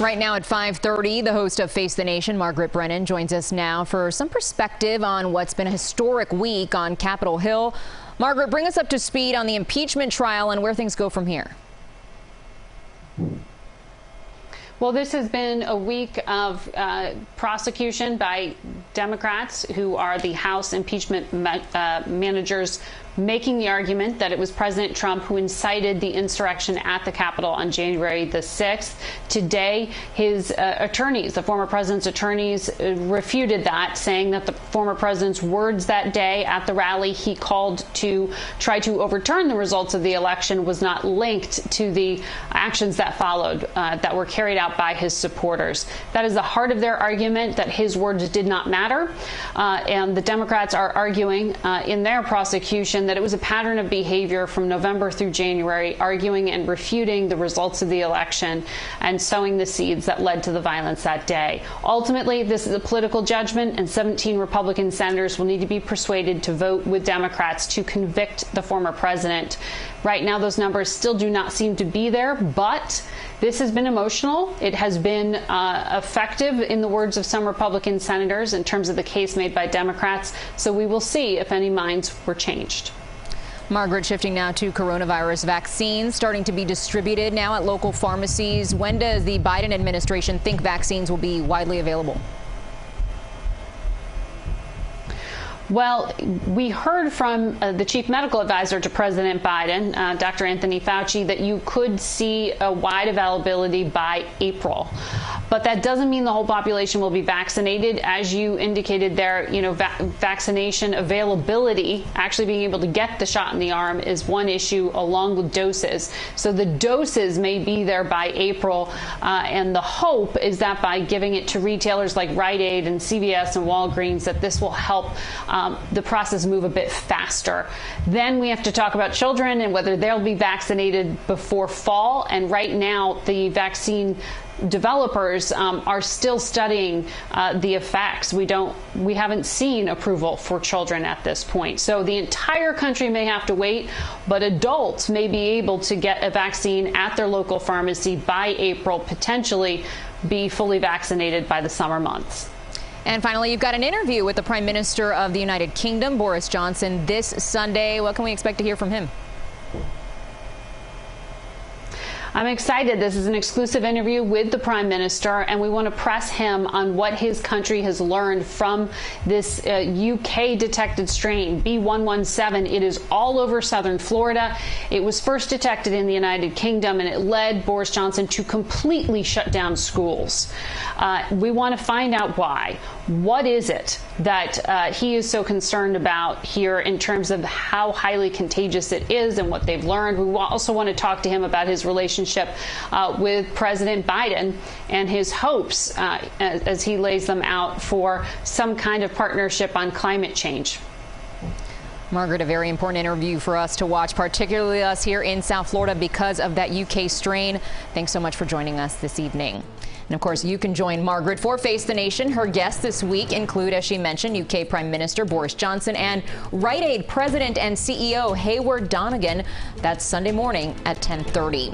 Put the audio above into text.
Right now at 5:30, the host of Face the Nation, Margaret Brennan, joins us now for some perspective on what's been a historic week on Capitol Hill. Margaret, bring us up to speed on the impeachment trial and where things go from here. Well, this has been a week of prosecution by Democrats, who are the House impeachment managers, making the argument that it was President Trump who incited the insurrection at the Capitol on January the 6th. Today, his attorneys, the former president's attorneys, refuted that, saying that the former president's words that day at the rally he called to try to overturn the results of the election was not linked to the actions that followed, that were carried out by his supporters. That is the heart of their argument, that his words did not matter. And the Democrats are arguing in their prosecution that it was a pattern of behavior from November through January, arguing and refuting the results of the election and sowing the seeds that led to the violence that day. Ultimately, this is a political judgment, and 17 Republican senators will need to be persuaded to vote with Democrats to convict the former president. Right now, those numbers still do not seem to be there, but this has been emotional. It has been effective, in the words of some Republican senators, in terms of the case made by Democrats. So we will see if any minds were changed. Margaret, shifting now to coronavirus vaccines starting to be distributed now at local pharmacies. When does the Biden administration think vaccines will be widely available? Well, we heard from the chief medical advisor to President Biden, Dr. Anthony Fauci, that you could see a wide availability by April. But that doesn't mean the whole population will be vaccinated. As you indicated there, vaccination availability, actually being able to get the shot in the arm, is one issue, along with doses. So the doses may be there by April. And the hope is that by giving it to retailers like Rite Aid and CVS and Walgreens, that this will help the process move a bit faster. Then we have to talk about children and whether they'll be vaccinated before fall. And right now, the vaccine developers are still studying the effects. We haven't seen approval for children at this point. So the entire country may have to wait, but adults may be able to get a vaccine at their local pharmacy by April, potentially be fully vaccinated by the summer months. And finally, you've got an interview with the Prime Minister of the United Kingdom, Boris Johnson, this Sunday. What can we expect to hear from him? I'm excited. This is an exclusive interview with the Prime Minister, and we want to press him on what his country has learned from this UK detected strain, B117. It is all over southern Florida. It was first detected in the United Kingdom, and it led Boris Johnson to completely shut down schools. We want to find out why. What is it that he is so concerned about here in terms of how highly contagious it is and what they've learned? We also want to talk to him about his relationship with President Biden and his hopes as he lays them out for some kind of partnership on climate change. Margaret, a very important interview for us to watch, particularly us here in South Florida, because of that UK strain. Thanks so much for joining us this evening. And of course, you can join Margaret for Face the Nation. Her guests this week include, as she mentioned, UK Prime Minister Boris Johnson and Rite Aid President and CEO Hayward Donegan. That's Sunday morning at 10:30.